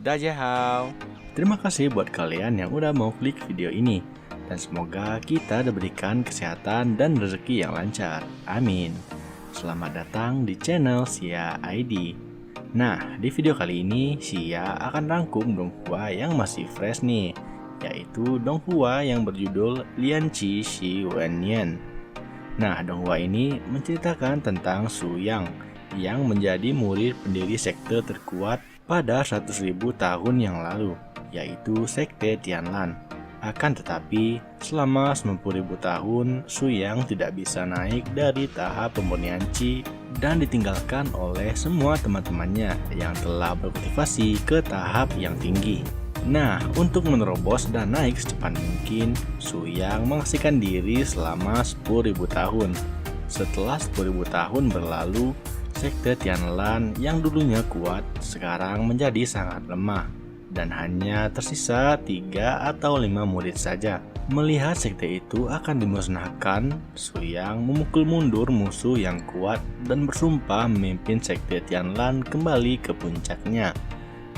Dajehao. Terima kasih buat kalian yang udah mau klik video ini. Dan semoga kita diberikan kesehatan dan rezeki yang lancar. Amin. Selamat datang di channel Sia ID. Nah, di video kali ini Sia akan rangkum donghua yang masih fresh nih, yaitu donghua yang berjudul Lianqi Xi Wennian. Nah, donghua ini menceritakan tentang Su Yang yang menjadi murid pendiri sekte terkuat pada 100.000 tahun yang lalu, yaitu sekte Tianlan. Akan tetapi, selama 90.000 tahun, Su Yang tidak bisa naik dari tahap pemurnian Qi dan ditinggalkan oleh semua teman-temannya yang telah berkultivasi ke tahap yang tinggi. Nah, untuk menerobos dan naik secepat mungkin, Su Yang mengasihkan diri selama 10.000 tahun. Setelah 10.000 tahun berlalu, sekte Tianlan yang dulunya kuat sekarang menjadi sangat lemah dan hanya tersisa 3 atau 5 murid saja. Melihat sekte itu akan dimusnahkan, Su Yang memukul mundur musuh yang kuat dan bersumpah memimpin sekte Tianlan kembali ke puncaknya.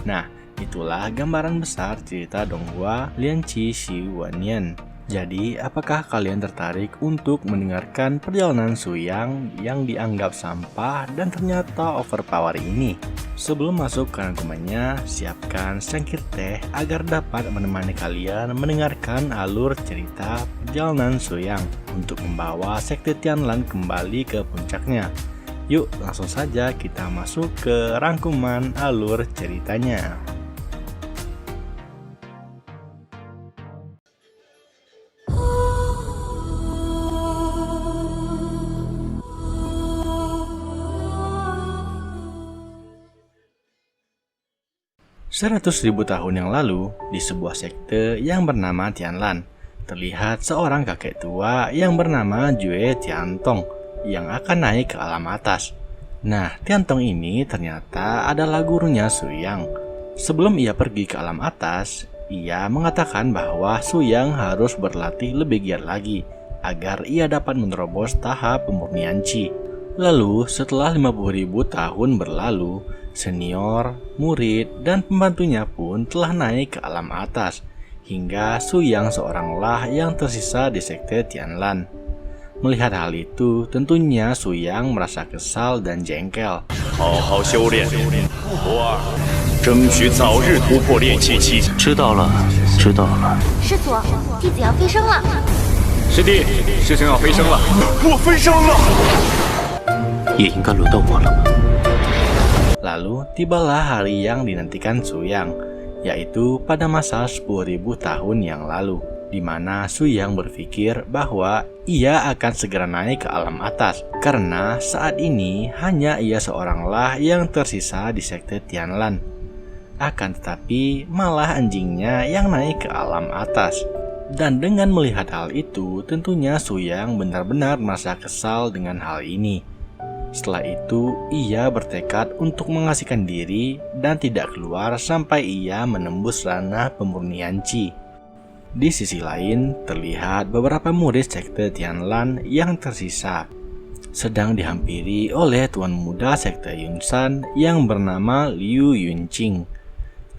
Nah, itulah gambaran besar cerita donghua Lianqi Xi Wennian. Jadi, apakah kalian tertarik untuk mendengarkan perjalanan Su Yang yang dianggap sampah dan ternyata overpower ini? Sebelum masuk ke rangkumannya, siapkan secangkir teh agar dapat menemani kalian mendengarkan alur cerita perjalanan Su Yang untuk membawa sekte Tianlan kembali ke puncaknya. Yuk, langsung saja kita masuk ke rangkuman alur ceritanya. Seratus ribu tahun yang lalu, di sebuah sekte yang bernama Tianlan, terlihat seorang kakek tua yang bernama Jue Tiantong yang akan naik ke alam atas. Nah, Tiantong ini ternyata adalah gurunya Su Yang. Sebelum ia pergi ke alam atas, ia mengatakan bahwa Su Yang harus berlatih lebih giat lagi agar ia dapat menerobos tahap pemurnian Qi. Lalu, setelah 50.000 tahun berlalu, senior, murid, dan pembantunya pun telah naik ke alam atas, hingga Su Yang seoranglah yang tersisa di sekte Tianlan. Melihat hal itu, tentunya Su Yang merasa kesal dan jengkel. Lalu tibalah hari yang dinantikan Su Yang, yaitu pada masa 10.000 tahun yang lalu, di mana Su Yang berpikir bahwa ia akan segera naik ke alam atas, karena saat ini hanya ia seoranglah yang tersisa di sekte Tianlan. Akan tetapi malah anjingnya yang naik ke alam atas. Dan dengan melihat hal itu, tentunya Su Yang benar-benar merasa kesal dengan hal ini. Setelah itu, ia bertekad untuk mengasihkan diri dan tidak keluar sampai ia menembus ranah pemurnian Qi. Di sisi lain, terlihat beberapa murid sekte Tianlan yang tersisa sedang dihampiri oleh tuan muda sekte Yunsan yang bernama Liu Yunqing.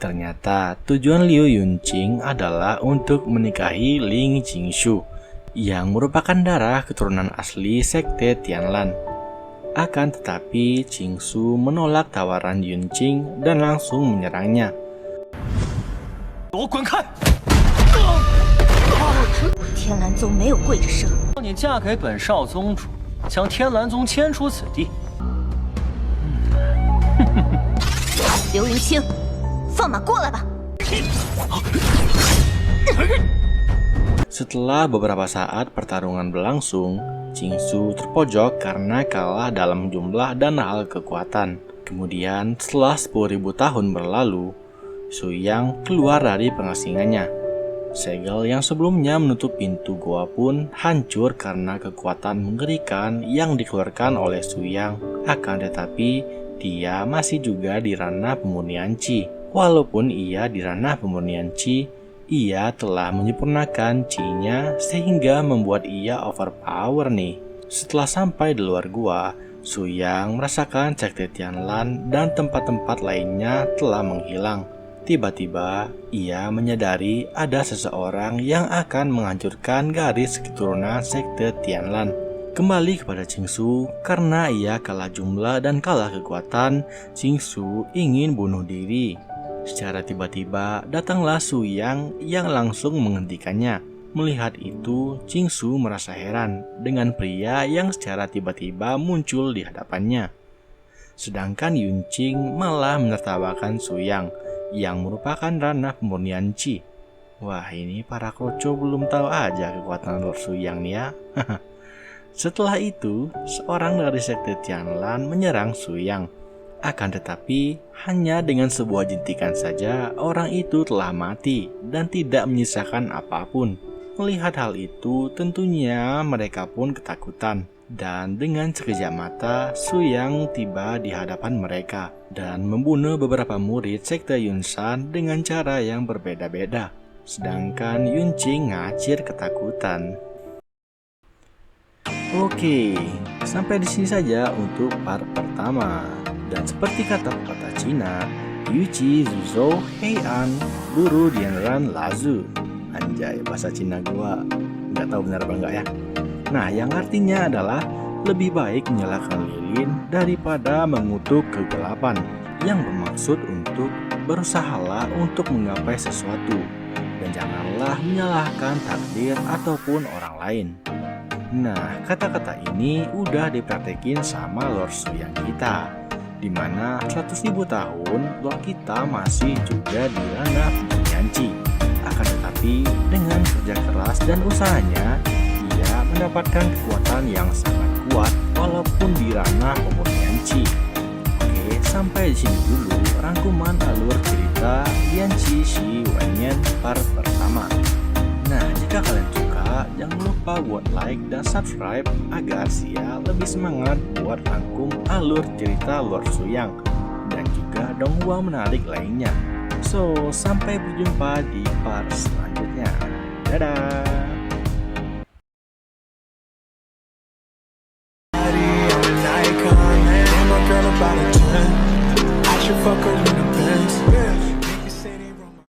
Ternyata tujuan Liu Yunqing adalah untuk menikahi Ling Qingshu yang merupakan darah keturunan asli sekte Tianlan. Akan tetapi Qingshu menolak tawaran Yunqing dan langsung menyerangnya. Setelah beberapa saat pertarungan berlangsung, Qingshu terpojok karena kalah dalam jumlah dan hal kekuatan. Kemudian setelah 10.000 tahun berlalu, Su Yang keluar dari pengasingannya. Segel yang sebelumnya menutup pintu goa pun hancur karena kekuatan mengerikan yang dikeluarkan oleh Su Yang. Akan tetapi, dia masih juga di ranah pemurnian Qi. Walaupun ia di ranah pemurnian Qi, ia telah menyempurnakan Qi-nya sehingga membuat ia overpower nih. Setelah sampai di luar gua, Su Yang merasakan sekte Tianlan dan tempat-tempat lainnya telah menghilang. Tiba-tiba, ia menyadari ada seseorang yang akan menghancurkan garis keturunan sekte Tianlan. Kembali kepada Qingsu, karena ia kalah jumlah dan kalah kekuatan, Qingsu ingin bunuh diri. Secara tiba-tiba, datanglah Su Yang yang langsung menghentikannya. Melihat itu, Qingsu merasa heran dengan pria yang secara tiba-tiba muncul di hadapannya. Sedangkan Yunqing malah menertawakan Su Yang merupakan ranah pemurnian Qi. Wah, ini para kroco belum tahu aja kekuatan Lord Su Yang nih ya. Setelah itu, seorang dari sekte Tianlan menyerang Su Yang. Akan tetapi, hanya dengan sebuah jentikan saja orang itu telah mati dan tidak menyisakan apapun. Melihat hal itu, tentunya mereka pun ketakutan. Dan dengan sekejap mata, Su Yang tiba di hadapan mereka dan membunuh beberapa murid sekte Yunshan dengan cara yang berbeda-beda. Sedangkan Yunqing ngacir ketakutan. Oke, sampai di sini saja untuk part pertama. Dan seperti kata pepatah Cina, Yuqi Zuzhou Heian, Buru Dianran Lazu. Anjay, bahasa Cina gua nggak tahu benar apa enggak ya. Nah, yang artinya adalah lebih baik menyalakan lilin daripada mengutuk kegelapan, yang bermaksud untuk berusahalah untuk menggapai sesuatu dan janganlah menyalahkan takdir ataupun orang lain. Nah, kata-kata ini udah dipraktekin sama Lord Su Yang kita, dimana 100.000 tahun Lord kita masih juga di ranah pemurnian Qi. Akan tetapi dengan kerja keras dan usahanya, ia mendapatkan kekuatan yang sangat kuat walaupun di ranah pemurnian Qi. Oke, sampai di sini dulu rangkuman alur cerita Lianqi Shi Wanyan part pertama. Nah, jika kalian suka, jangan lupa buat like dan subscribe agar Sia lebih semangat buat rangkum alur cerita Lord Su Yang dan juga donghua menarik lainnya. So, sampai berjumpa di part selanjutnya. Dadah! Fuck